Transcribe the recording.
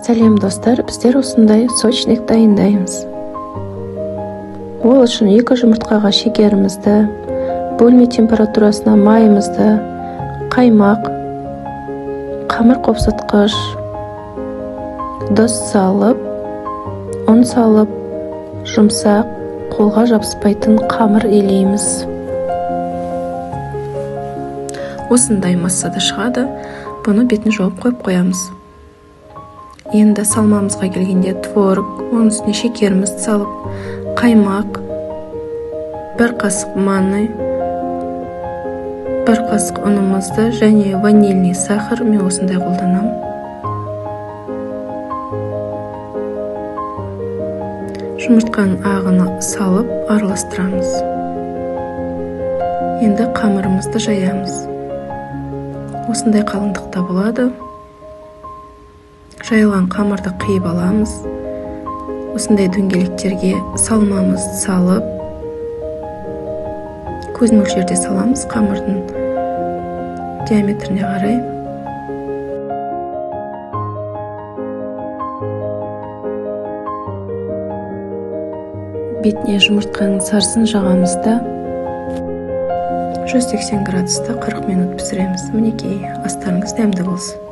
Сәлем достар, біздер осындай сочник дайындаймыз. Ол үшін 2 жұмыртқаға шекерімізді, бөлме температурасына майымызды, қаймақ, қамыр қопсытқыш, тұз салып, ұн салып, жұмсақ, қолға жабыспайтын қамыр илейміз. Осындай массада шығады, бұны бетін жауып қойып қоямыз. Енді салмамызға келгенде творог, оның үстіне шекерімізді салып, қаймақ, 1 қасық манный, 1 қасық ұнымызды және ванильный сахар, мен осындай қолданамын. Жұмыртқаның ағына салып араластырамыз. Енді қамырымызды жаямыз. Осындай қалыңдықта болады. Жайылған қамырды қиып аламыз. Осындай дөңгелектерге салмамызды салып, көз мөлшерде саламыз қамырдың диаметріне қарай. Бетіне жұмыртқаның сарысын жағамызда 180 градуста 40 минут пісіреміз. Мінекей, астарыңыз дәмді болсын.